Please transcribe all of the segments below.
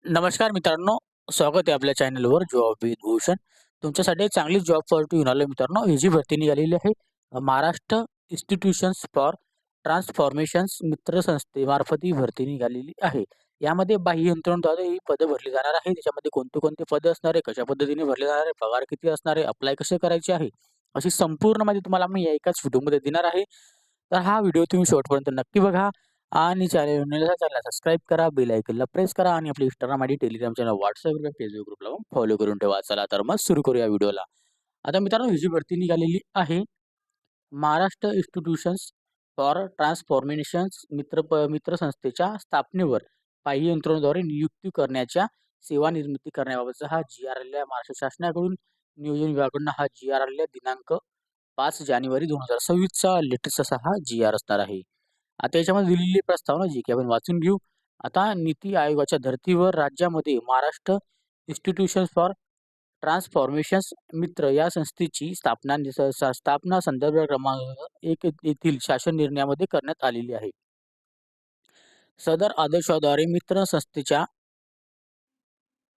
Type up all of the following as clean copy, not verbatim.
नमस्कार मित्रांनो, स्वागत आहे आपल्या चॅनलवर जॉब विथ भूषण. तुमच्यासाठी एक चांगली जॉब ऑपॉर्च्युनिटी घेऊन आलोय मित्रांनो. ही जी भरती निघालेली आहे महाराष्ट्र इन्स्टिट्यूशन्स फॉर ट्रान्सफॉर्मेशन्स मित्र संस्थेमार्फत ही भरती निघालेली आहे. यामध्ये बाह्य यंत्रणेद्वारे ही पदं भरली जाणार आहे. त्याच्यामध्ये कोणते कोणते पदं असणार आहे, कशा पद्धतीने भरले जाणार आहे, पगार किती असणार आहे, अप्लाय कसे करायचे आहे, अशी संपूर्ण माहिती तुम्हाला मी या एकाच व्हिडिओमध्ये देणार आहे. तर हा व्हिडिओ तुम्ही शेवटपर्यंत नक्की बघा. आणि चॅनलला सबस्क्राईब करा, बेल आयकॉनला प्रेस करा आणि आपली Instagram ID, Telegram channel, WhatsApp group, Facebook ग्रुपला फॉलो करून ठेवा. चला तर मग सुरू करूया व्हिडिओला. आता मित्रांनो, ही जी भरती निघालेली आहे महाराष्ट्र इन्स्टिट्यूशन्स फॉर ट्रान्सफॉर्मेशन्स मित्र संस्थेच्या स्थापनेवर बाह्य यंत्रणेद्वारे नियुक्ती करण्याच्या सेवा निर्मिती करण्याबाबतचा हा जी-आर आलेला आहे. महाराष्ट्र शासनाकडून नियोजन विभागाकडून हा जी-आर आलेला आहे. दिनांक 5 जानेवारी 2026 चा लेटेस्ट असा हा जी-आर असणार आहे. आता याच्यामध्ये दिलेली प्रस्तावना जी की आपण वाचून घेऊ. आता नीती आयोगाच्या धर्तीवर राज्यामध्ये महाराष्ट्र इन्स्टिट्यूशन्स फॉर ट्रान्सफॉर्मेशन्स मित्र या संस्थेची स्थापना संदर्भ क्रमांक 1 येथील शासन निर्णयामध्ये करण्यात आलेली आहे. सदर आदेशाद्वारे मित्र संस्थेच्या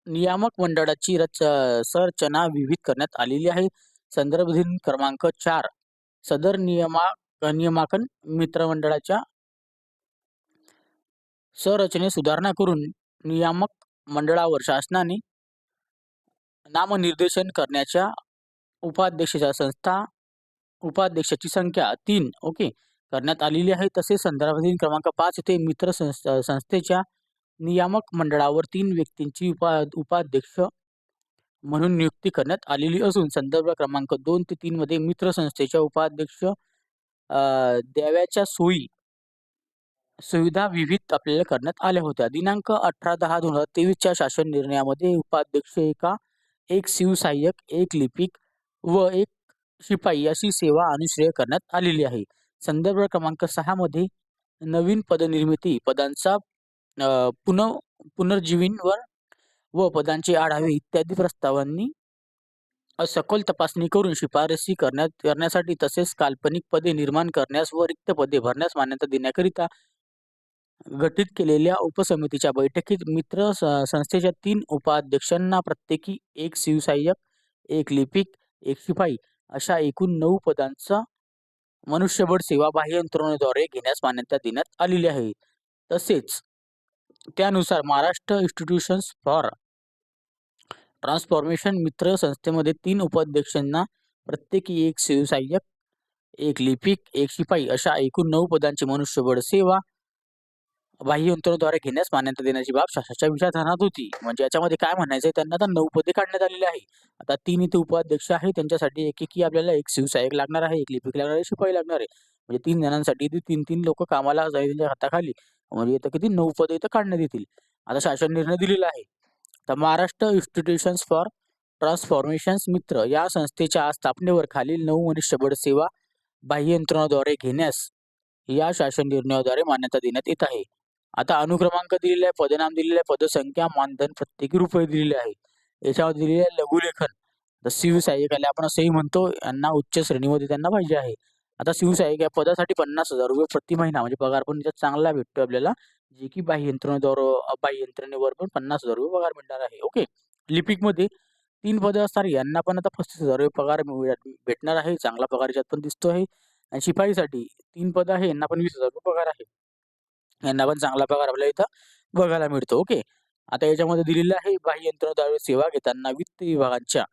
नियामक मंडळाची संरचना विहित करण्यात आलेली आहे. संदर्भ दिन क्रमांक 4 सदर नियमांकन मित्रमंडळाच्या संरचनेत सुधारणा करून नियामक मंडळावर शासनाने नामनिर्देशन करण्याच्या उपाध्यक्षाची संख्या 3 करण्यात आलेली आहे. तसेच संदर्भ दिन क्रमांक 5 येथे संस्थेच्या नियामक मंडळावर 3 व्यक्तींची उपाध्यक्ष म्हणून नियुक्ती करण्यात आलेली असून संदर्भ क्रमांक 2 ते 3 मध्ये मित्र संस्थेच्या उपाध्यक्ष द्याव्याच्या सुविधा विविध आपल्याला करण्यात आल्या होत्या. दिनांक 18/10/2023 च्या शासन निर्णयामध्ये उपाध्यक्ष एक शिवसहाय्यक, एक लिपिक व एक शिपाई अशी सेवा अनुश्रेय करण्यात आलेली आहे. संदर्भ क्रमांक 6 मध्ये नवीन पदनिर्मिती, पदांचा पुनर्जीवन व पदांचे आढावे इत्यादी प्रस्तावांनी सखोल तपासणी करून शिफारसी करण्यासाठी तसेच काल्पनिक पदे निर्माण करण्यास व रिक्त पदे भरण्यास मान्यता देण्याकरिता गठीत केलेल्या उपसमितीच्या बैठकीत संस्थेच्या 3 उपाध्यक्षांना प्रत्येकी एक शिवसहाय्यक, एक लिपिक, एक शिपाई अशा एकूण 9 पदांचा मनुष्यबळ सेवा बाह्य यंत्रणेद्वारे घेण्यास मान्यता देण्यात आलेली आहे. तसेच त्यानुसार महाराष्ट्र इन्स्टिट्यूशन्स फॉर ट्रान्सफॉर्मेशन मित्र संस्थेमध्ये 3 उपाध्यक्षांना प्रत्येकी एक शिवसहाय्यक, एक लिपिक, एक शिपाई अशा एकूण 9 पदांची मनुष्यबळ सेवा बाह्य यंत्रणेद्वारे घेण्यास मान्यता देण्याची बाब शासनाच्या विचारधारात होती. म्हणजे याच्यामध्ये काय म्हणायचं आहे, त्यांना आता 9 पदे काढण्यात आलेली आहे. आता 3 इथे उपाध्यक्ष आहे, त्यांच्यासाठी एकेकी आपल्याला एक शिवसहाय्यक लागणार आहे, एक लिपिक लागणार आहे, शिपाई लागणार आहे. म्हणजे 3 जणांसाठी इथे 3-3 लोक कामाला जायच्या हाताखाली, म्हणजे इथं किती 9 पदे इथं काढण्यात येतील. आता शासन निर्णय दिलेला आहे. तर महाराष्ट्र इन्स्टिट्यूशन्स फॉर ट्रान्सफॉर्मेशन्स मित्र या संस्थेच्या स्थापनेवर खालील 9 मनुष्यबळ सेवा बाह्य यंत्रणेद्वारे घेण्यास या शासन निर्णयाद्वारे मान्यता देण्यात येत आहे. आता अनुक्रमांक दिलेला आहे, पदनाम दिलेलं आहे, पदसंख्या, मानधन प्रत्येकी रुपये दिलेले आहे. याच्यावर दिलेले आहे लघुलेखन. तर शिवसहाय्यकाला आपण असंही म्हणतो, यांना उच्च श्रेणीमध्ये त्यांना पाहिजे आहे. आता शिवसहाय्यक या पदासाठी 50,000 रुपये प्रति महिना म्हणजे पगार पण त्याच्यात चांगला भेटतो आपल्याला, जे की बाह्य यंत्रणेवर पण 50,000 रुपये पगार मिळणार आहे. लिपिकमध्ये 3 पदं असणार, यांना पण आता 35,000 रुपये पगार भेटणार आहे. चांगला पगार याच्यात पण दिसतो आहे. आणि शिपाईसाठी 3 पदं आहे, यांना पण 20,000 रुपये पगार आहे. यांना पण चांगला पगार आपल्याला इथं बघायला मिळतो. आता याच्यामध्ये दिलेलं आहे बाह्य यंत्रणेद्वारे सेवा घेताना वित्त विभागाच्या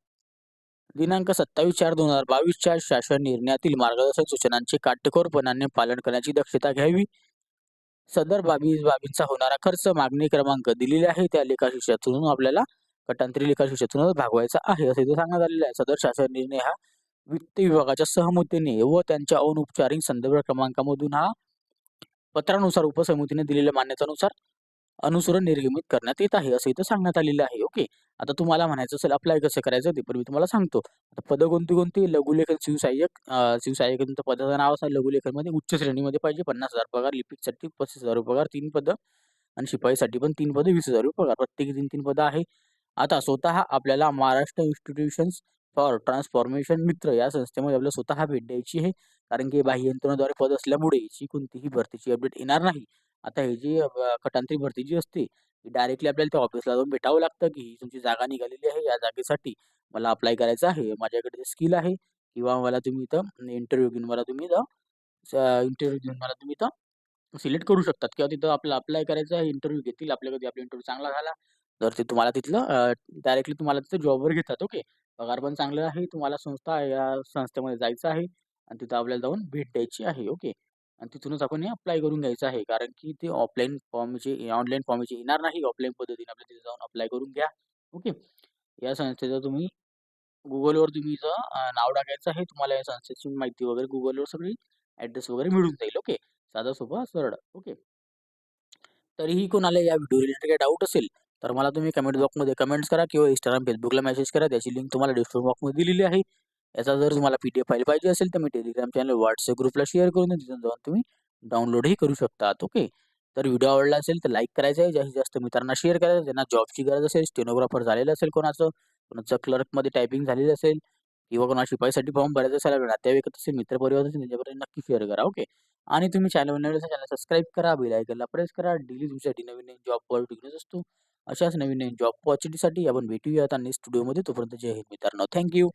दिनांक 27/4/2022 च्या शासन निर्णयातील मार्गदर्शक सूचनांचे काटेकोरपणाने पालन करण्याची दक्षता घ्यावी. सदर बाबींचा होणारा खर्च मागणी क्रमांक दिलेले आहे त्या लेखाशीर्षकातून आपल्याला कटांतरी लेखाशीर्षकातून भागवायचा आहे, असं इथे सांगण्यात आलेलं आहे. सदर शासन निर्णय हा वित्त विभागाच्या सहमतीने व त्यांच्या अनौपचारिक संदर्भ क्रमांकामधून हा पत्रानुसार उपसमितीने दिलेल्या मान्यतेनुसार अनुसरण निर्गमित करण्यात येत आहे, असं इथं सांगण्यात आलेलं आहे. आता तुम्हाला म्हणायचं असेल अप्लाय कसं करायचं ते पण मी तुम्हाला सांगतो. आता पदं कोणती लघुलेखन शिवसहाय्यक तुमचं पदाचं नाव असणार. लघुलेखनमध्ये उच्च श्रेणीमध्ये पाहिजे, 50,000 पगार, लिपिकसाठी 35,000 रुपये पगार, 3 पदं आणि शिपाईसाठी पण 3 पदं, 20,000 रुपये पगार, प्रत्येकी 3-3 पदं आहे. आता स्वतः आपल्याला महाराष्ट्र इन्स्टिट्यूशन्स फॉर ट्रान्सफॉर्मेशन मित्र या संस्थेमध्ये आपल्याला स्वतः भेट द्यायची आहे, कारण की बाह्य यंत्रणेद्वारे पद असल्यामुळे याची कोणतीही भरतीची अपडेट येणार नाही. आता ही जी खटांत्री भरती जी असते, ती डायरेक्टली आपल्याला त्या ऑफिसला जाऊन भेटावं लागतं, की ही तुमची जागा निघालेली आहे. या जागेसाठी मला अप्लाय करायचं आहे. माझ्याकडे स्किल आहे किंवा मला तुम्ही इथं इंटरव्ह्यू घेऊन मला तुम्ही इथं इंटरव्ह्यू घेऊन मला तुम्ही इथं सिलेक्ट करू शकतात किंवा तिथं आपल्याला अप्लाय करायचं आहे, इंटरव्ह्यू घेतील. आपल्या कधी आपला इंटरव्ह्यू चांगला झाला, तर ते तुम्हाला तिथलं डायरेक्टली तुम्हाला तिथं जॉबवर घेतात. ओके. पगार पण चांगला आहे. तुम्हाला या संस्थेमध्ये जायचं आहे आणि तिथं आपल्याला जाऊन भेट द्यायची आहे. ओके. आणि तिथूनच आपण हे अप्लाय करून घ्यायचं आहे. कारण की ते ऑफलाईन फॉर्मचे ऑनलाईन फॉर्मचे येणार नाही. ऑफलाईन पद्धतीने आपल्याला तिथे जाऊन अप्लाय करून घ्या. ओके. या संस्थेचं तुम्ही Googleवर तुम्ही इथं नाव टाकायचं आहे. तुम्हाला या संस्थेची माहिती वगैरे Googleवर सगळी ॲड्रेस वगैरे मिळून जाईल. ओके. साधा, सोपा, सरळ. ओके. तरीही कोणाला या व्हिडिओ रिलेटेड काही डाऊट असेल, तर मला तुम्ही कमेंट बॉक्समध्ये कमेंट्स करा किंवा Instagram, Facebookला मेसेज करा. त्याची लिंक तुम्हाला डिस्क्रिप्शन बॉक्समध्ये दिलेली आहे. याचा जर तुम्हाला PDF फाईल पाहिजे असेल, तर मी Telegram चॅनल, WhatsApp ग्रुपला शेअर करून देईन. तिथून जाऊन तुम्ही डाउनलोडही करू शकतात. ओके. तर व्हिडिओ आवडला असेल तर लाईक करायचं आहे. जास्तीत जास्त मित्रांना शेअर करायचं. ज्यांना जॉबची गरज असेल, स्टेनोग्राफर झालेलं असेल कोणाचं, कोणाचं क्लर्कमध्ये टायपिंग झालेली असेल किंवा कोणाला शिपाईसाठी फॉर्म भरायचा असेल, आपल्या नातेवाईक असेल, मित्रपरिवार असेल, त्यांच्यापर्यंत नक्की शेअर करा. ओके. आणि तुम्ही चॅनलवर नवीन असाल, चॅनल सबस्क्राईब करा, बेल आयकॉनला प्रेस करा. डेली तुमच्यासाठी नवीन-नवीन जॉब अपडेट्स असतो. अशाच नवीन-नवीन जॉब अपॉर्च्युनिटीसाठी आपण भेटूयात आणि स्टुडिओमध्ये. तोपर्यंत जय हिंद मित्रांनो. Thank you.